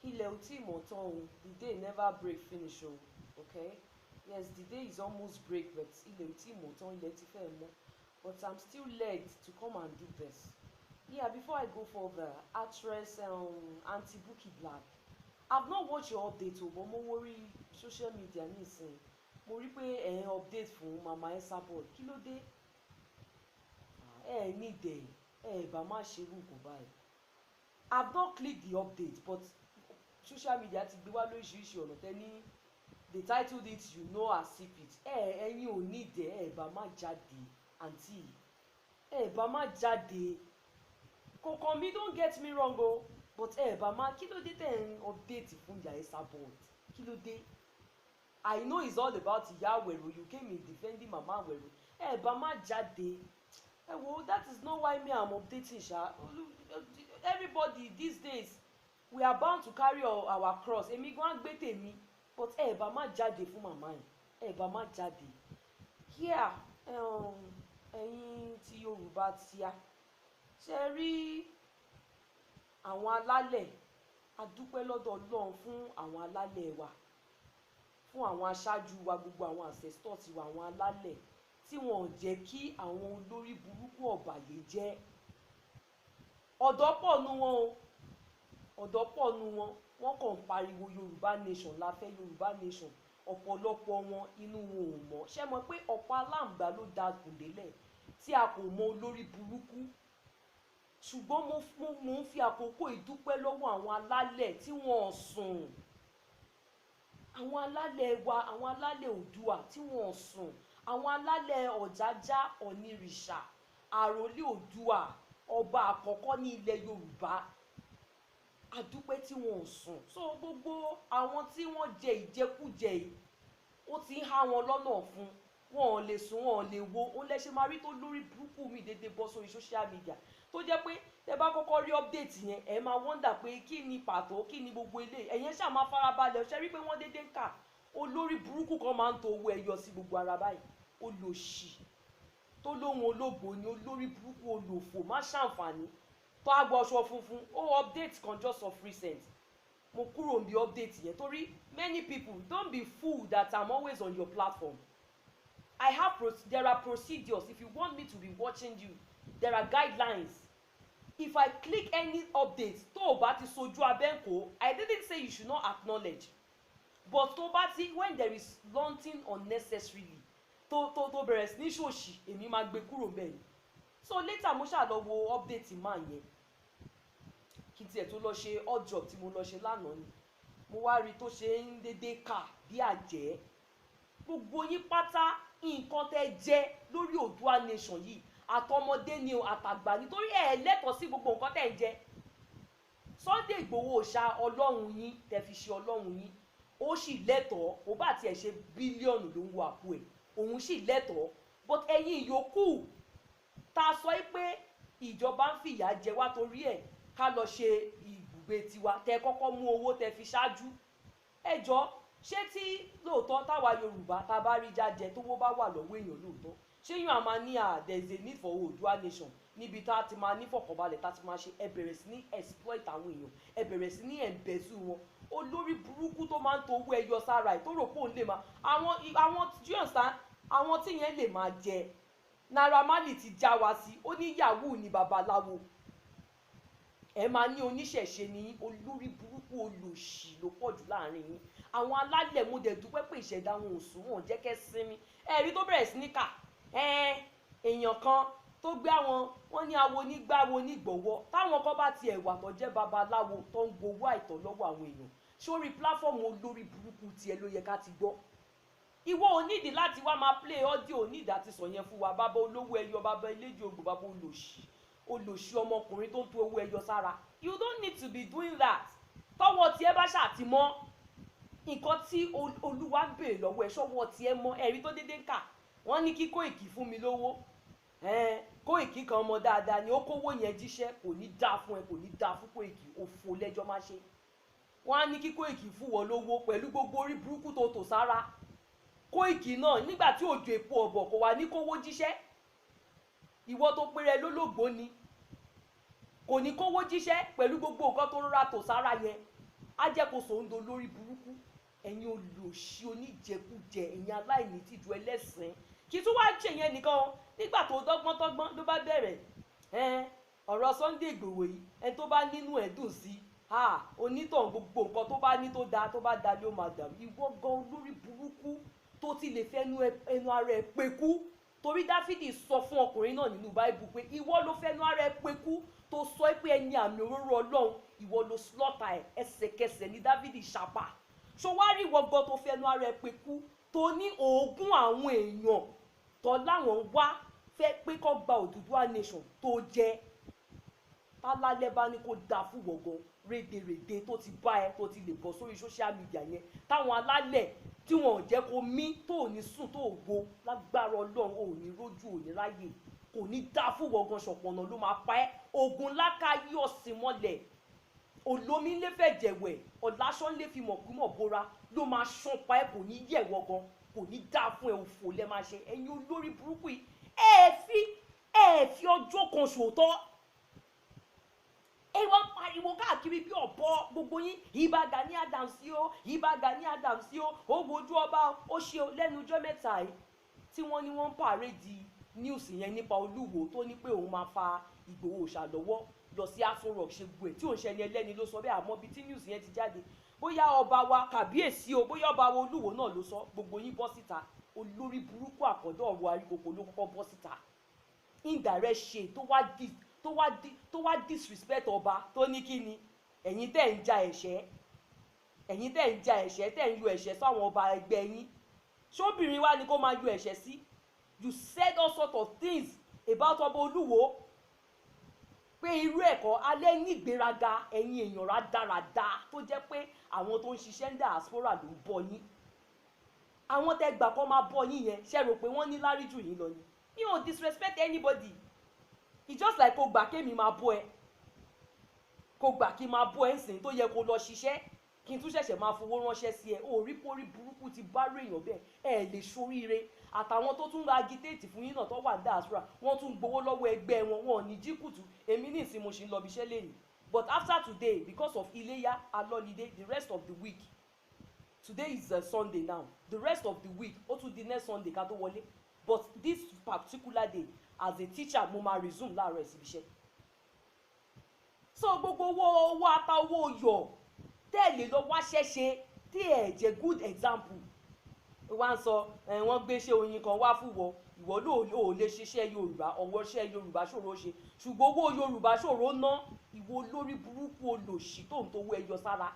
ilẹ̀ ò tí mọ̀ tán o, the day never break finish o, okay? Yes, the day is almost break, but ilẹ̀ ò tí mọ̀ tán, ilẹ̀ ti fẹ́ mọ́. But I'm still led to come and do this. Yeah, before I go further, actress Aunty Bukky Black. I've not watched your update o, but mo worry social media nísìnyí. Mo rí pé ẹ̀ ń update fún Mama Esabod. Kí ló dé? Ẹ ní ìdẹ̀ ẹ bá má ṣe irú nǹkan báyìí. I've not clicked the update, but social media ti gbé wá lóríṣiríṣi ọ̀nà tẹ́ ní they titled it you know her secret. Ẹ̀yin ò ní ìdẹ̀ ẹ bá má jáde àǹtí ẹ bá má jáde. Kọ̀ọ̀kan mi don't get me wrong o, but ẹ bá má kí ló dé tẹ̀ ń update fún Ìyá Esabod? Kí ló dé? I know it's all about Ìyá Àwẹ̀rò, you came in defending Mama Àwẹ̀rò. Ẹ bá má jáde. Well, that is not why me I'm updating sha. Everybody these days we are bound to carry our cross. Èmi gan gbé tèmi, but ẹ bá má jáde fún màmá yẹn. Ẹ bá má jáde. Here ẹ̀yin ti Yorùbá tíá. Ṣé rí àwọn alálẹ̀, a dúpẹ́ lọ́dọ̀ Ọlọ́run fún àwọn alálẹ̀ wa. Fún àwọn aṣáájú wa, gbogbo àwọn ancestors wa, àwọn alálẹ̀ tí wọn ò jẹ́ kí àwọn olórí burúkú ọ̀bàyéjẹ́. Ọ̀dọ́ pọ̀ nú wọn o, ọ̀dọ́ pọ̀ nú wọn, wọ́n kàn ń pariwo Yorùbá nation la fẹ́, Yorùbá nation. Ọ̀pọ̀lọpọ̀ wọn inú wọn ò mọ̀. Ṣé mọ̀ pé ọ̀pọ̀ aláǹgbá ló da gùndélẹ̀ tí a kò mọ olórí burúkú? Ṣùgbọ́n mo ń fi àkókò ìdúpẹ́ lọ́wọ́ àwọn alálẹ̀ tí wọ́n sùn. Àwọn alálẹ̀ wa, àwọn alálẹ̀ Oòduà tí wọ́n sùn. Àwọn alálẹ̀ Ọ̀jájá Ọ̀nìrìṣà àròlé Oòduà ọba àkọ́kọ́ ní ilẹ̀ Yorùbá. A dúpẹ́ tí wọ́n sùn. So gbogbo àwọn tí wọ́n jẹ ìjẹkújẹ yìí ó ti ń há wọn lọ́nà fún. Wọn ò lè sùn, wọn ò lè wo. Ó lẹ́ṣẹ̀ máa rí tó lórí burúkú mi dédé bọ́ sórí social media. Tó jẹ́ pé tẹ bá kọ́kọ́ rí update yẹn, ẹ máa wonder pé kí ni pàtó, kí ni gbogbo ilé. Ẹ̀yin ṣáà máa farabalẹ̀. Ṣé rí pé wọ́n dédé ń kà? Olórí burúkú kan máa ń to owó ẹyọ sí gbogbo ara báyìí. Olòṣì tó lóhun ológo ni olórí burúkú olòfò má ṣàǹfààní tó á gbọ́ aṣọ funfun. Ó update kan just of recent. Mo kúrò níbi update yẹn torí many people don't be fooled that I'm always on your platform. There are procedures. If you want me to be watching you, there are guidelines. If I click any update tó o bá ti sojú abẹ́ǹkó, I didn't say you should not acknowledge, but tó bá ti when there is something unnecessarily tó bẹ̀rẹ̀ sí ní ṣòṣì, èmi máa gbé kúrò bẹ́ẹ̀ ni. So later mo ṣáà lọ wo update máa yẹn kí tiẹ̀ tó lọ ṣe odd job tí mo lọ ṣe lánàá ni mo wá rí tó ṣe ń dédé kà bí àjẹ́. Gbogbo yín pátá nǹkan tẹ́ jẹ́ lórí Oòduà nation yìí, àtọmọdé ni o àtàgbà, nítorí ẹ lẹ́tọ̀ọ́ sí gbogbo nǹkan tẹ́ ń jẹ. Sunday Igboho ṣá ọlọ́run yín tẹ́ fi ṣe ọlọ́run yín, ó sì lẹ́tọ̀ọ́. Ó bá tiẹ̀ ṣe bílíọ̀nù ló ń wo àpò ẹ̀, òun sì lẹ́tọ̀ọ́. But ẹ̀yin yòókù ta sọ pé ìjọba ń fìyà jẹ wá torí ẹ̀ ká lọ ṣe ibùgbé tiwa, tẹ́ kọ́kọ́ mú owó tẹ́ fi ṣáájú. Ẹ jọ̀ọ́, ṣé tí lóòótọ́ táwa Yorùbá ta bá rí jájẹ tówó bá wà lọ́wọ́ èèyàn lóòótọ́, ṣé yín àmà ní there is a need for Oòduà nation níbi tá a ti máa ní fọkànbalẹ̀ tá a ti máa ṣe? Ẹ bẹ̀rẹ̀ sí ní exploit àwọn èèyàn, ẹ bẹ̀rẹ̀ sí ní ẹ̀ǹbẹ̀sù wọn. Olórí burúkú tó máa ń to owó ẹyọ sára ẹ̀ tó rò pé òun lè máa àwọn jíọ̀nsá àwọn tí yẹn lè máa jẹ. Naira Marley ti já wa sí, ó ní yahoo ní babaláwo. Ẹ máa ní oníṣẹ̀ṣe ní olórí burúkú olòṣì ló pọ̀ jù láàrin yín. Àwọn alálẹ̀ mo dẹ̀ dúpẹ́ pé ìṣẹ̀dá wọn ò sùn, wọn jẹ́ kẹ́ sinmi. Ẹ̀rí tó bẹ̀rẹ̀ sí ní kà èèyàn kan tó gbé wọ́n ní awo nígbà awo nígbọ̀wọ́. Táwọn kan bá tiẹ̀ wà tó jẹ́ babaláwo tó ń gbowó àìtọ́ lọ́wọ́ àwọn èèyàn, sórí pláfọ́ọ̀mù olórí burúkú tiẹ̀ ló yẹ ká ti gbọ́. Ìwọ ò nídìí láti wá máa play audio, ò nídìí àti sọ yẹn fún wa. Bàbá olówó ẹyọ, bàbá eléjì ògbò, bàbá olòṣì ọmọkùnrin tó ń to owó ẹyọ sára. You don't need to be doing that. Tọ́wọ́ tiẹ̀ bá ṣàtìmọ́ nǹkan tí Olúwa ń bèèrè lọ́wọ́ ẹ̀, ṣọ́wọ́ tiẹ̀ mọ́. Ẹ̀rí tó dédé ń kà, wọ́n ní kí Kóìkì fún mi lówó. Kóìkì kan ọmọ dáadáa ni ó kówó yẹn jíṣẹ́, kò ní dáa fún ẹ, kò ní dáa fún Kóìkì, òfò lẹ́jọ́ máa ṣe. Wọ́n á ní kí Kóìkì fún wọn lówó pẹ̀lú gbogbo orí burúkú tó tò sára. Kóìkì náà nígbà tí òjò èpo ọ̀bọ̀ kò wá ní kówó jíṣẹ́. Ìwọ tó péré lólógbò ni kò ní kówó jíṣẹ́ pẹ̀lú gbogbo nǹkan tó rọra tò sára yẹn. á jẹ́ kó sòǹdó lórí burúkú. Ẹ̀yin olòṣì oníjẹkújẹ, ẹ̀yin aláìní tìjú ẹlẹ́sìn. Kì í tún wá ṣe yẹn nìkan o, nígbà tó dọ́gbọ́n ló bá bẹ̀rẹ̀ ọ̀rọ̀ Sunday Igboho yìí, ẹni tó bá nínú ẹ̀ dùn sí onítàn gbogbo nǹkan tó bá ní tó bá da ló máa dàrú. Ìwọ gan lórí burúkú tó ti lè fẹ́nu ẹnu ara ẹ̀ pekú, torí Dáfídì sọ fún ọkùnrin náà nínú Báíbù pé ìwọ ló fẹ́nu ara ẹ̀ pekú tó sọ pé ẹni àmì òróró Ọlọ́run, ìwọ ló slọ́tà ẹ̀, ẹsẹ̀kẹsẹ̀ ní Dáfídì ṣàpà. Ṣọwárí ìwọ gan tó fẹ́nu ara ẹ̀ pekú tó ní oògùn àwọn èèyàn tó láwọn wá fẹ́ pé kó gba Odùduwà nation tó jẹ́ tálálẹ́ bá ní kó da fún wọ̀gàn rédèrèdè tó ti bá ẹ tó ti lè bọ̀ sórí social media yẹn, táwọn alálẹ̀ tí wọn ò jẹ́ kó mí tó ò ní sùn tó ò wo, lágbára Ọlọ́run ò ní rójú ò ní ráyè, kò ní dá fún wọ̀gàn ṣọ̀pọ̀nà ló máa pa ẹ́. Ogun lákàáyé ọ̀sìn mọ́lẹ̀, olómi lè fẹ́ jẹ̀wẹ̀, ọ̀làṣọ́ lè fi mọ̀kúmọ̀ bóra ló máa ṣán pa ẹ́, kò ní yẹ̀ wọ̀gàn, kò ní dá fún ẹ, òfò lẹ́ máa ṣe. Ẹ̀yin olórí burúkú yìí ẹ fi ọjọ́ kan ṣòótọ́, ẹ wá pariwo káàkiri bí ọ̀bọ gbogbo yín, Ìbà Gani Adams o, Ìbà Gani Adams o, ó wojú ọba ó ṣe lẹ́nu ọjọ́ mẹ́ta yìí tí wọ́n ní wọ́n ń pàrédì news yẹn nípa Olúwo tó ní pé òun máa fa Ìgbòho Òòṣà lọ́wọ́ lọ sí Aso Rock ṣe gbogbo ẹ̀ tí òun ṣe ẹni ẹlẹ́ni ló sọ bẹ́ẹ̀, àmọ́ bí tí news yẹn ti jáde bóyá ọba wa Kàbíyèsí o, bóyá ọba wa Olúwo náà ló sọ, gbogbo yín bọ́ síta. Olórí burúkú àkọ́dọ̀ ọ̀rọ̀ àríkòkò ló kọ́kọ́ bọ́ síta, indirect ṣe tó wá disrespect ọba tó ní kí ni ẹ̀yin tẹ́ ń ja ẹ̀ṣẹ́, tẹ́ ń yọ ẹ̀ṣẹ́ sáwọn ọba ẹgbẹ́ yín. Ṣóbìnrin wa ni kó máa yọ ẹ̀ṣẹ́ sí? You said all sort of things about ọba Olúwo pé irú ẹ̀kọ́ alẹ́ ní ìgbéraga, ẹ̀yin èèyàn rádaràda tó jẹ́ pé àwọn tó ń ṣiṣẹ́ ń diaspora ló ń bọ́ yín. Àwọn tẹ́ gbà kọ́ máa bọ́ yín yẹn ṣe rò pé wọ́n ní lárí jù yín lọ ni. You don't disrespect anybody. It's just like kó gbà kémi máa bọ́ ẹ, kó gbà kí máa bọ́ ẹ ńsìn tó yẹ kó lọ ṣiṣẹ́ kí n tún ṣẹ̀ṣẹ̀ máa fowó ránṣẹ́ sí ẹ. Orí pórí burúkú ti bá rí èèyàn bẹ́ẹ̀, ẹ lè ṣoríire. Àtàwọn tó tún ra agitate fún yín náà tó wà diaspora, wọ́n tún gbowó lọ́wọ́ ẹgbẹ́ wọn, wọn ò ní jí kùtù. Èmi ní ìsìn mo ṣì ń lọ ibiṣẹ́ lẹ́yìn, but after today because of Iléyá alọ́lidé the rest of the week, today is Sunday now, the rest of the week ó tún di next Sunday ká tó wọlé, but this particular day as a teacher mo máa resume láàárọ̀ síbi iṣẹ́. So gbogbo owó ata owó yọ̀ tẹ́lẹ̀ lọ wá ṣẹ́ṣe tí ẹ̀ jẹ́ good example. Wọ́n sọ wọ́n gbé ṣe oyin kan wá fún ìwọ ló lè ṣiṣẹ́ Yorùbá, ọwọ́ ṣẹ́ Yorùbá ṣòro ṣe, ṣùgbọ́n owó Yorùbá ṣòro ná. Ìwọ lórí burúkú olòṣì tó ń towó ẹyọ sára.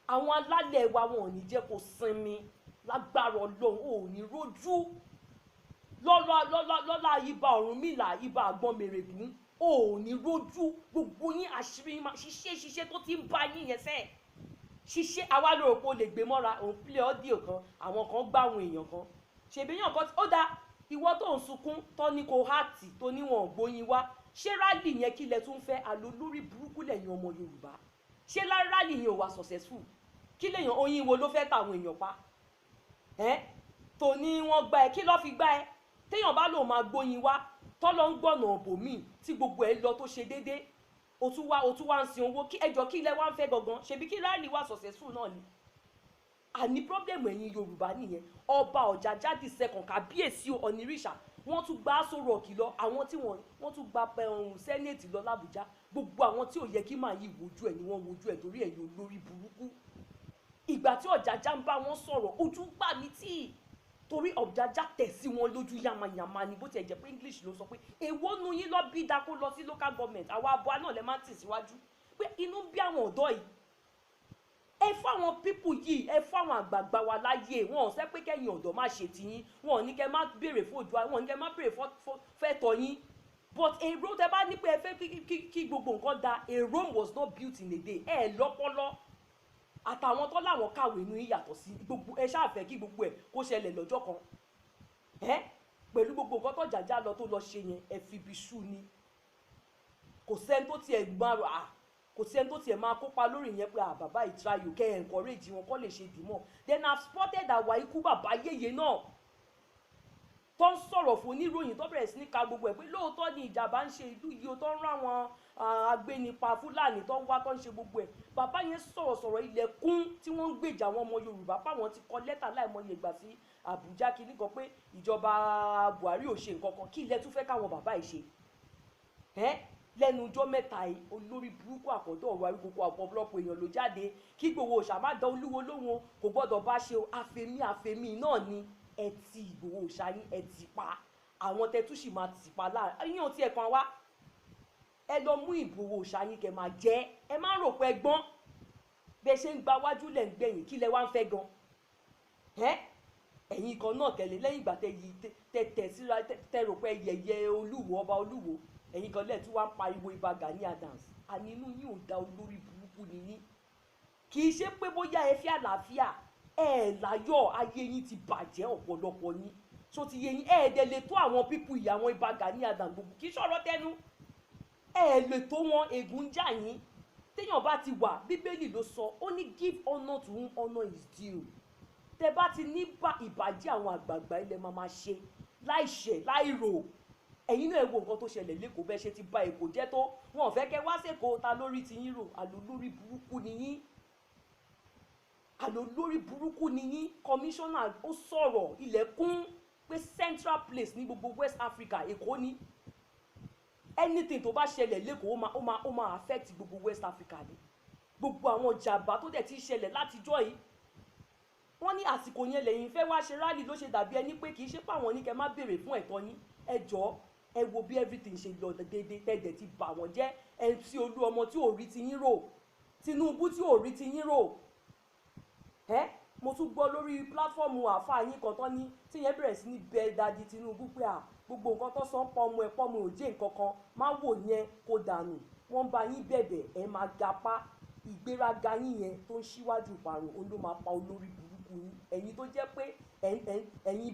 Àwọn alálẹ̀ wa wọn ò ní jẹ́ kó sinmi, lágbára Ọlọ́run ò ní rójú. Lọ́lá ibà Ọ̀rúnmìlà, ibà àgbọn mèrègún, ò ní rójú. Gbogbo yín àṣírí máa ṣiṣẹ́ tó ti ń bá yín yẹn fẹ́ ṣiṣẹ́. Àwa ló rò pé o lè gbé mọ́ra, òun play audio kan, àwọn kan gbá àwọn èèyàn kan, ṣèbí èèyàn kan ó dáa. Ìwọ tó ń sunkún tó ní kó hàtì tó níwọ̀n gbóyin wá, ṣé rálì yẹn kí lẹ tún fẹ́? Àlọ́ lórí burúkú lẹ́yìn ọmọ Yorùbá, ṣé rálì yẹn ò wá successful? Kí lèèyàn oyin wo ló fẹ́ tàwọn èèyàn pa? Tó ní wọ́n gbá ẹ, kí ló fi gbá ẹ? Téèyàn bá lòun máa gbóyin wá tọ́lọ́ ń gbọ̀nà ọ̀bòmíì tí gbogbo ẹ̀ lọ tó ṣe déédéé, o tún wá ń sin owó. Kí ẹjọ́ kí ilẹ̀ wá ń fẹ́ gangan? Ṣebí kí rálì wá successful náà ni? Àní problem ẹ̀yin Yorùbá nìyẹn. Ọba Ọ̀jájá the second Kábíyèsí Ọ̀nìrìṣà wọ́n tún gba Aso Rock lọ, àwọn tí wọ́n tún gba Senate lọ l'Àbújá. Gbogbo àwọn tí ò yẹ kí màá yí wojú ẹ̀ ni wọ́n wojú ẹ̀ torí ẹ̀yin olórí burúkú. Ìgbà tí Ọ̀jájá ń bá wọn sọ̀rọ̀ ojú gbà mí tí, torí Ọ̀jájá tẹ̀ sí wọn lójú yamayama ni, bó tiẹ̀ jẹ́ pé English ló sọ pé èwo nu yín lọ bí dákó lọ sí local government. Àwa abọ́ náà lẹ máa ń tì síwájú pé inú bí àwọn ọ̀dọ́ yìí. Ẹ fún àwọn pípù yìí, ẹ fún àwọn àgbààgbà wa láyé. Wọn ò sẹ́ pé kẹ́yìn ọ̀dọ́ má ṣe tiyín, wọn ò ní kẹ́ má béèrè fún ojú, wọn ò ní kẹ́ má béèrè fẹ́tọ̀ yín. But èrò tẹ bá ní pé ẹ fẹ́ kí gbogbo nǹkan da, a Rome was not built in a day. Ẹ lọ́pọlọ. Àtàwọn tó láwọn kàwé inú yín yàtọ̀ sí gbogbo, ẹ ṣáà fẹ́ kí gbogbo ẹ̀ kó ṣẹlẹ̀ lọ́jọ́ kan. Pẹ̀lú gbogbo nǹkan tó jàjà lọ tó lọ ṣe yẹn, ẹ fi ibi ṣú ni. Kò sẹ́ni tó tiẹ̀ gbárùn kò sí ẹni tó tiẹ̀ máa kópa lórí yẹn pé bàbá ìtráyò kẹ́ ẹ̀ encourage wọn kọ́ lè ṣe dìímọ̀. Then I've spotted àwa ikú bàbá yéye náà tó ń sọ̀rọ̀ fún oníròyìn tó bẹ̀rẹ̀ sí ní ka gbogbo ẹ̀ pé lóòótọ́ ni ìjàmbá ń ṣe ìlú yìí ó tó ń rán àwọn agbénipa Fúlàní tó ń wá tó ń ṣe gbogbo ẹ̀. Bàbá yẹn sọ̀rọ̀ ilẹ̀kùn tí wọ́n ń gbèjà àwọn ọmọ Yorùbá páwọn ti kọ lẹ́tà láìmọye ìgbà sí Àbújá kìíní kan pé ìjọba Buhari ò ṣe nǹkan kan, kí ilẹ̀ tún fẹ́ káwọn bàbá yìí ṣe. Lẹ́nu ọjọ́ mẹ́ta yìí olórí burúkú àkọ́dọ̀ ọ̀rọ̀ àríkòkò ọ̀pọ̀lọpọ̀ èèyàn ló jáde kí Ìgbòho Òòṣà má dán Olúwo lóhùn kò gbọ́dọ̀ bá ṣe àfẹ́mí náà ni ẹ ti Ìgbòho Òòṣà yín ẹ ti pa àwọn tẹ́tú sì máa ti pa láàrin yín ò tiẹ̀ kan wá ẹ lọ mú Ìgbòho Òòṣà yín kẹ́ máa jẹ́ ẹ má rò pé gbọ́n bẹ́ẹ̀ ṣe ń gba wájú lẹ̀ ń gbẹ̀yìn kí lẹ wá ń fẹ́ gan ẹ̀yin kan náà tẹ̀lé lẹ́yìn ìgbà tẹ̀ síra tẹ̀ rò pé yẹ̀yẹ́ Olúwo ọba Olúwo ẹ̀yin kan lẹ́ẹ̀ tí wàá pariwo Ìbà Gani Adams àní inú yín ò da olórí burúkú nìyí kì í ṣe pé bóyá ẹ fi àlàáfíà láyọ̀ ayé yín ti bàjẹ́ ọ̀pọ̀lọpọ̀ yín tó ti yé yín dẹ̀ lè tó àwọn pípù yìí àwọn Ìbà Gani Adams gbogbo kì í ṣọ̀rọ̀ tẹnu lè tó wọn ègún jà yín téèyàn bá ti wà Bíbélì ló sọ ó ní give honour to whom honour is due tẹ bá ti ní ìbàjẹ́ àwọn àgbààgbà ilẹ̀ máa ṣe láìṣẹ̀ láìrò ẹ̀yin náà ẹ wo nǹkan tó ṣẹlẹ̀ lẹ́kọ̀ọ́ bẹ́ẹ̀ ṣe ti ba Èkó jẹ́ tó wọn ò fẹ́ kẹ́ wá sẹ́kọ̀ọ́ ta lórí ti yín rò àlò lórí burúkú ni yín kọmíṣánná ó sọ̀rọ̀ ilẹ̀kùn pé central place ní gbogbo West Africa Èkó ni anything tó bá ṣẹlẹ̀ lẹ́kọ̀ọ́ ó máa affect gbogbo West Africa ni gbogbo àwọn jàmbá tó dẹ̀ ti ṣẹlẹ̀ látijọ́ yìí wọ́n ní àsìkò yẹn lẹ́yìn fẹ́ wá ṣe rálì ló ṣe dàbí ẹni pé kì í ṣe pàwọn ní kẹ́ má béèrè fún ẹ̀tọ́ yín ẹ jọ̀ọ́ ẹ wo bí everything ṣe lọ déédéé tẹ́ẹ̀dẹ̀ ti bà wọ́n jẹ́ MC Olúọmọ tí ò rí ti yín rò Tinubu tí ò rí ti yín rò mo tún gbọ́ lórí pílátífọ́ọ̀mù àáfàá yín kan tán ní tí yẹn bẹ̀rẹ̀ sí ní bẹ Daddy Tinubu pé gbogbo nǹkan tó sọ ń pọ́nmọ ò jẹ́ nǹkan kan má wò yẹn kó dànù wọ́n bá yín bẹ̀bẹ̀ ẹ máa gapá ìgbéraga yín yẹn tó ń ṣíwájú ìparun òun ló máa pa olórí burúkú yín ẹ̀yin tó jẹ́ pé ẹ̀yin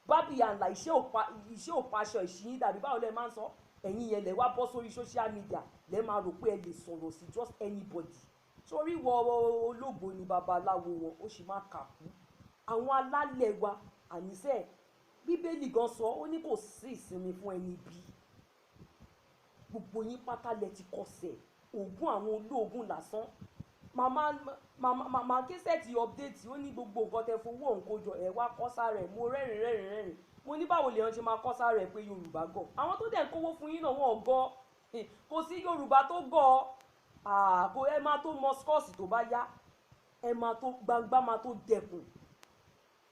bábíyànlá iṣẹ́ òpaṣọ ìṣìyín dàbí báwo lẹ máa ń sọ ẹ̀yin yẹn lẹ wá bọ́ sórí social media lẹ máa rò pé ẹ lè sọ̀rọ̀ sí just anybody sórí ìwọ olóògbé ni babaláwo wọn ó sì máa kà kú àwọn alálẹ̀ wa àníṣe Bíbélì gan sọ ó ní kò sí ìsinmi fún ẹni bí gbogbo yín pátá lẹ ti kọsẹ̀ ògùn àwọn olóògùn lásán màmá kẹsẹ̀tì update ó ní gbogbo nǹkan tẹ fowó òun kó jọ ẹ̀ wá kọ́sá rẹ̀ mo rẹ́rìn mo ní báwo lèèyàn ṣe máa kọ́sá rẹ̀ pé Yorùbá gọ̀ àwọn tó dẹ̀ ń kówó fún yín náà wọ́n gọ̀ kò sí Yorùbá tó gọ̀ kò ẹ máa tó mọ skọ́ọ̀sì tó bá yá ẹ máa tó gbangba máa tó dẹkùn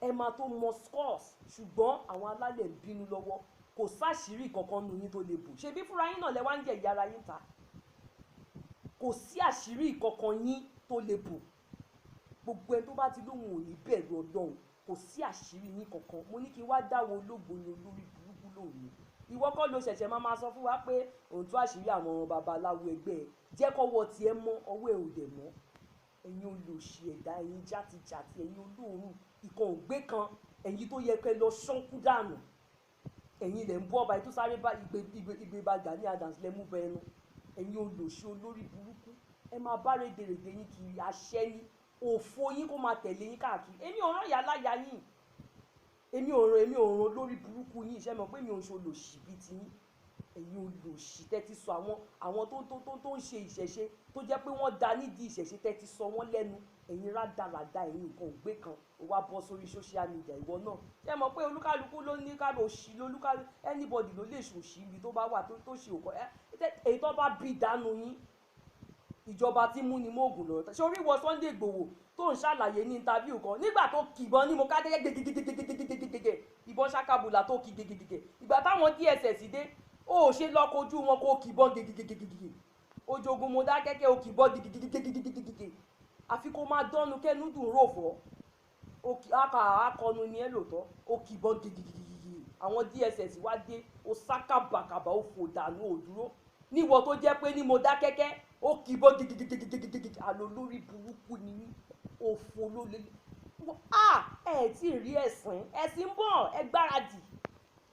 ẹ máa tó mọ skọ́ọ̀sì ṣùgbọ́n àwọn alálẹ̀ ń bínú lọ́wọ́ kò sáṣìírí kankan nu yín tó lè bù ṣebí fúnra yín náà lẹ wá ń jẹ ìyá ara yín ta kò sí àṣírí kankan yín tó lè bù gbogbo ẹni tó bá ti lóhùn ò ní bẹ̀rù Ọlọ́run kò sí àṣírí yín kankan mo ní kí wá dáwọ́ olóògbé ni olórí burúkú lòun ìwọ kọ́ ló ṣẹ̀ṣẹ̀ máa sọ fún wa pé òun tó àṣírí àwọn babaláwo ẹgbẹ́ ẹ̀ jẹ́ kọ́wọ́ tiẹ̀ mọ́ ọwọ́ ẹ̀ ò dẹ̀ mọ́ ẹ̀yin olòṣì ẹ̀dá ẹ̀yin játijàti ẹ̀yin olóòórùn ìkan ògbé kan ẹ̀yin tó yẹ kẹ́ lọ ṣánkú dànù ẹ̀yin lẹ̀ ń bọ́ ọba ètò sáré bá Ìbà Gani Adams lẹ́mú bẹ ẹnu ẹ̀yin olòṣì olórí burúkú ẹ máa bá rèdèrèdè yín kiri àṣẹ ni òfò yín kó máa tẹ̀lé yín káàkiri èmi ò rán ìyá láyà yín èmi ò rán olórí burúkú yín iṣẹ́ mọ̀ pé mi ò ń ṣe olòṣì bíi ti yín ẹ̀yin olòṣì tẹ́tí sọ àwọn tó ń ṣe ìṣẹ̀ṣe tó jẹ́ pé wọ́n da nídìí ìṣẹ̀ṣe tẹ́tí sọ wọ́n lẹ́nu ẹ̀yin rádaràda ẹ̀yin nǹkan ògbé kan ó wá bọ́ sórí social media ìwọ náà ṣé mọ̀ pé olúkálukú ló ní ká ló ṣì lólúkálukú anybody ló lè ṣòṣì ibi tó bá wà tó ṣe òkọ èyí tó bá bí ìdánù yín ìjọba tí mú ni mọ́ọ̀gùn lọ́rọ̀ ṣé orí ìwọ Sunday Igboho tó ń ṣàlàyé ní interview kan nígbà tó kìbọn ní mo ká dé gègègègègègègègè ìbọn ṣàkàbùlà tó kì gègègègè ìgbà táwọn DSS dé ó ṣe lọ kojú wọn kó kìbọn gègègègègè ojogun mo dá kẹ́kẹ́ ó kìbọn gègègègègè àfi kó máa dánú kẹ́nu dùn rò fọ́ akọnu ni ẹ lòótọ́ ó kìbọn gègègègè àwọn DSS wá dé ó sákàbàkàbà ó fò dànù ó dúró níwọ tó jẹ́ pé ní mo dá kẹ́kẹ́ ó kìbọn gègègègègè àlọ́ lórí burúkú ni òfò ló lé ẹ tí ì rí ẹ̀sìn bọ̀ ẹ gbáradì